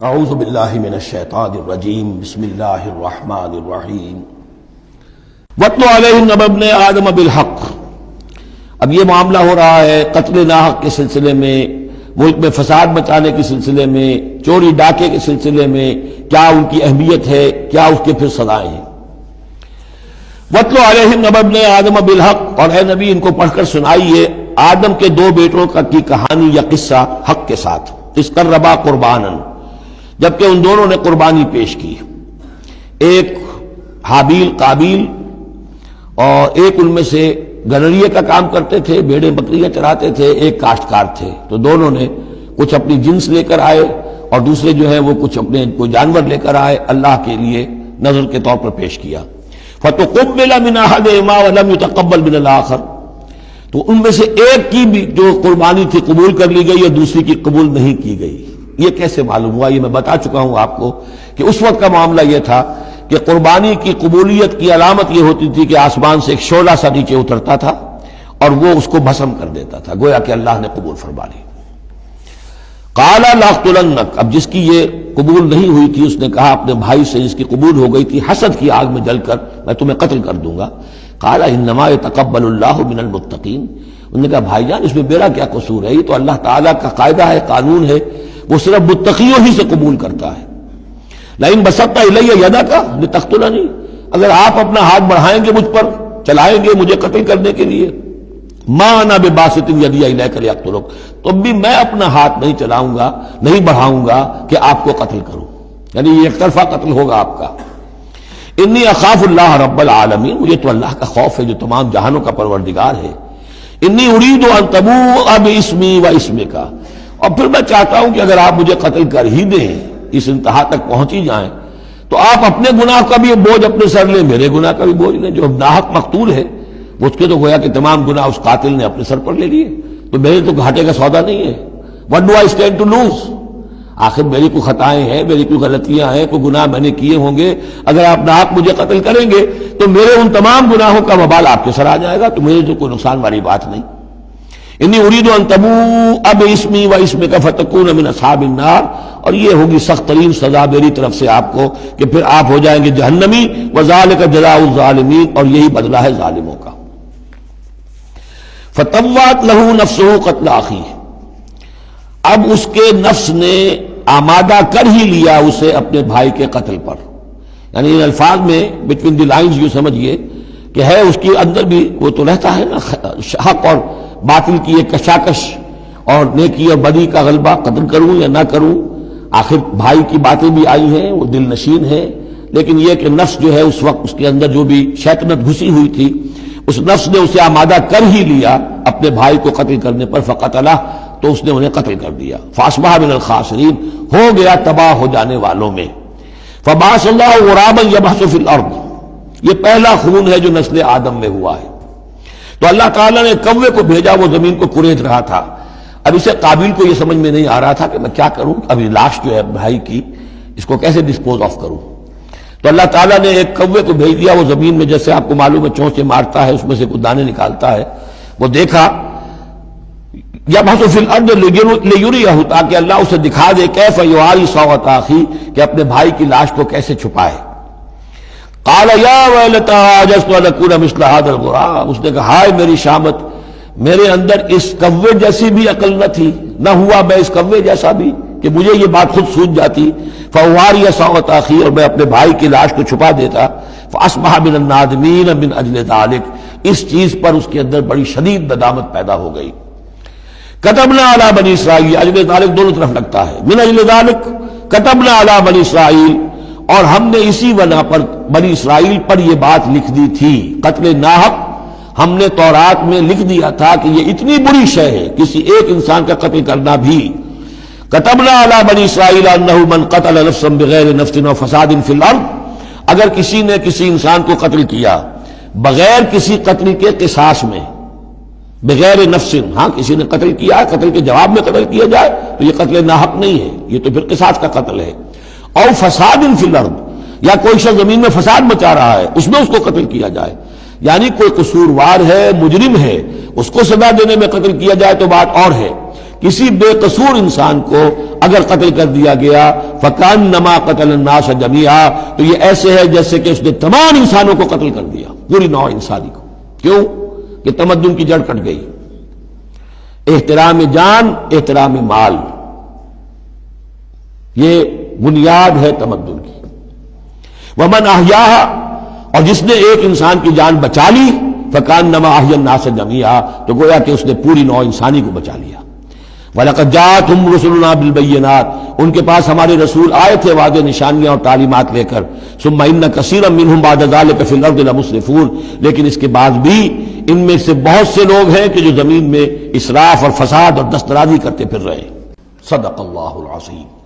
اعوذ باللہ من الشیطان الرجیم بسم اللہ الرحمن الرحیم وَاتْلُ عَلَيْهِمْ نَبَأَ ابْنَيْ آدَمَ بِالْحَقِّ۔ اب یہ معاملہ ہو رہا ہے قتل ناحق کے سلسلے میں، ملک میں فساد مچانے کے سلسلے میں، چوری ڈاکے کے سلسلے میں، کیا ان کی اہمیت ہے، کیا اس کے پھر سزائیں ہیں۔ وَاتْلُ عَلَيْهِمْ نَبَأَ ابْنَيْ آدَمَ بِالْحَقِّ، اور اے نبی ان کو پڑھ کر سنائیے آدم کے دو بیٹوں کی کہانی یا قصہ حق کے ساتھ، اِذْ قَرَّبَا قُرْبَانًا، جبکہ ان دونوں نے قربانی پیش کی، ایک حابیل قابیل، اور ایک ان میں سے گنریے کا کام کرتے تھے، بھیڑیں بکریاں چراتے تھے، ایک کاشتکار تھے، تو دونوں نے کچھ اپنی جنس لے کر آئے اور دوسرے جو ہے وہ کچھ اپنے کوئی جانور لے کر آئے، اللہ کے لیے نذر کے طور پر پیش کیا۔ فَتُقُبِّلَ مِنْ أَحَدِهِمَا وَلَمْ يُتَقَبَّلْ مِنَ الْآخَرِ، تو ان میں سے ایک کی بھی جو قربانی تھی قبول کر لی گئی اور دوسری کی قبول نہیں کی گئی۔ یہ کیسے معلوم ہوا؟ یہ میں بتا چکا ہوں آپ کو کہ اس وقت کا معاملہ یہ تھا کہ قربانی کی قبولیت کی علامت یہ ہوتی تھی کہ آسمان سے ایک شعلہ سا نیچے اترتا تھا اور وہ اس کو بھسم کر دیتا تھا، گویا کہ اللہ نے قبول فرما لی۔ قَالَ لَأَقْتُلَنَّكَ، اب جس کی یہ قبول نہیں ہوئی تھی اس نے کہا اپنے بھائی سے جس کی قبول ہو گئی تھی، حسد کی آگ میں جل کر میں تمہیں قتل کر دوں گا۔ قَالَ إِنَّمَا يَتَقَبَّلُ اللَّهُ مِنَ الْمُتَّقِينَ، انہوں نے کہا بھائی جان اس میں میرا کیا قصور ہے، یہ تو اللہ تعالیٰ کا قاعدہ ہے، قانون ہے، وہ صرف متقیوں ہی سے قبول کرتا ہے۔ لئن بسطت الی یدک لتقتلنی، اگر آپ اپنا ہاتھ بڑھائیں گے مجھ پر، چلائیں گے مجھے قتل کرنے کے لیے، ما انا بباسط یدی الیک لیقتلک، تو بھی میں اپنا ہاتھ نہیں چلاؤں گا، نہیں بڑھاؤں گا کہ آپ کو قتل کروں، یعنی یہ ایک طرفہ قتل ہوگا آپ کا۔ انی اخاف اللہ رب العالمین، مجھے تو اللہ کا خوف ہے جو تمام جہانوں کا پروردگار ہے۔ انی ارید ان تبوء باسمی و اسمک، اور پھر میں چاہتا ہوں کہ اگر آپ مجھے قتل کر ہی دیں، اس انتہا تک پہنچ ہی جائیں، تو آپ اپنے گناہ کا بھی بوجھ اپنے سر لیں، میرے گناہ کا بھی بوجھ لیں، جو ناحق مقتول ہے اس کے تو گویا کہ تمام گناہ اس قاتل نے اپنے سر پر لے لیے، تو میرے تو گھاٹے کا سودا نہیں ہے۔ What do I stand to lose؟ آخر میری کوئی خطائیں ہیں، میری کوئی غلطیاں ہیں، کوئی گناہ میں نے کیے ہوں گے، اگر آپ ناحق مجھے قتل کریں گے تو میرے ان تمام گناہوں کا وبال آپ کے سر آ جائے گا، تو مجھے تو کوئی نقصان والی بات نہیں۔ انی ارید ان تبوء باسمی و اسمک فتکون من اصحاب النار، اور یہ ہوگی سخت ترین سزا میری طرف سے آپ کو کہ پھر آپ ہو جائیں گے جہنمی، وذالک جزاء الظالمین، اور یہی بدلہ ہے ظالموں کا۔ فطوعت لہ نفسہ قتل اخیہ، اب اس کے نفس نے آمادہ کر ہی لیا اسے اپنے بھائی کے قتل پر، یعنی ان الفاظ میں بٹوین دی لائنز یوں سمجھیے کہ ہے اس کے اندر بھی وہ تو رہتا ہے نا حق اور باطل کی ایک کشاکش اور نیکی اور بدی کا غلبہ، قتل کروں یا نہ کروں، آخر بھائی کی باتیں بھی آئی ہیں، وہ دل نشین ہے، لیکن یہ کہ نفس جو ہے اس وقت اس کے اندر جو بھی شیطنت گھسی ہوئی تھی، اس نفس نے اسے آمادہ کر ہی لیا اپنے بھائی کو قتل کرنے پر، فقتلہ، تو اس نے انہیں قتل کر دیا، فاصبح من الخاسرین، ہو گیا تباہ ہو جانے والوں میں۔ فبعث اللہ غرابا یبحث فی الارض، یہ پہلا خون ہے جو نسل آدم میں ہوا ہے، تو اللہ تعالیٰ نے کوے کو بھیجا، وہ زمین کو کرید رہا تھا۔ اب اسے قابیل کو یہ سمجھ میں نہیں آ رہا تھا کہ میں کیا کروں، ابھی لاش جو ہے بھائی کی اس کو کیسے ڈسپوز آف کروں، تو اللہ تعالیٰ نے ایک کوے کو بھیج دیا، وہ زمین میں جیسے آپ کو معلوم ہے چونچے مارتا ہے، اس میں سے کچھ دانے نکالتا ہے، وہ دیکھا یبحث فی الارض لیریہ، تاکہ اللہ اسے دکھا دے کیف یواری سوءۃ اخی، کہ اپنے بھائی کی لاش کو کیسے چھپائے۔ قال یا ویلتی عجزت ان اکون مثل ھذا الغراب، اس نے کہا ہائے میری شامت، میرے اندر اس کوے جیسی بھی عقل نہ تھی، نہ ہوا میں اس کوے جیسا بھی کہ مجھے یہ بات خود سوچ جاتی، فاواری سوءۃ اخی، اور میں اپنے بھائی کی لاش کو چھپا دیتا، فاصبح من النادمین من اجل ذلک، اس چیز پر اس کے اندر بڑی شدید ندامت پیدا ہو گئی۔ کتبنا علی بنی اسرائیل، اجل ذلک دونوں طرف لگتا ہے، من اجل ذلک کتبنا علی بنی اسرائیل، اور ہم نے اسی بنا پر بنی اسرائیل پر یہ بات لکھ دی تھی، قتل ناحق ہم نے تورات میں لکھ دیا تھا کہ یہ اتنی بری شے ہے کسی ایک انسان کا قتل کرنا بھی۔ کتبنا علی بنی اسرائیل انہ من قتل نفسا بغیر نفس و فساد فی الارض، اگر کسی نے کسی انسان کو قتل کیا بغیر کسی قتل کے قصاص میں، بغیر نفس، ہاں کسی نے قتل کیا، قتل کے جواب میں قتل کیا جائے تو یہ قتل ناحق نہیں ہے، یہ تو پھر قصاص کا قتل ہے۔ اور فساد فی الارض، یا کوئی شخص زمین میں فساد مچا رہا ہے اس میں اس کو قتل کیا جائے، یعنی کوئی قصوروار ہے، مجرم ہے، اس کو سزا دینے میں قتل کیا جائے تو بات اور ہے، کسی بے قصور انسان کو اگر قتل کر دیا گیا فکانما قتل الناس جميعا، تو یہ ایسے ہے جیسے کہ اس نے تمام انسانوں کو قتل کر دیا، پوری نوع انسانی کو۔ کیوں؟ کہ تمدن کی جڑ کٹ گئی۔ احترام جان، احترام مال، یہ بنیاد ہے تمدن کی۔ ومن احیاھا، اور جس نے ایک انسان کی جان بچا لی فکانما احیا الناس جميعا، تو گویا کہ اس نے پوری نوع انسانی کو بچا لیا۔ وَلَقَدْ جَاءَتْهُمْ رُسُلُنَا بِالْبَيِّنَاتِ، ان کے پاس ہمارے رسول آئے تھے واضح نشانیاں اور تعلیمات لے کر۔ ثُمَّ إِنَّ كَثِيرًا مِّنْهُمْ بَعْدَ ذَلِكَ فِي الْأَرْضِ لَمُسْرِفُونَ، لیکن اس کے بعد بھی ان میں سے بہت سے لوگ ہیں کہ جو زمین میں اسراف اور فساد اور دست درازی کرتے پھر رہے ہیں۔ صدق اللہ العظیم۔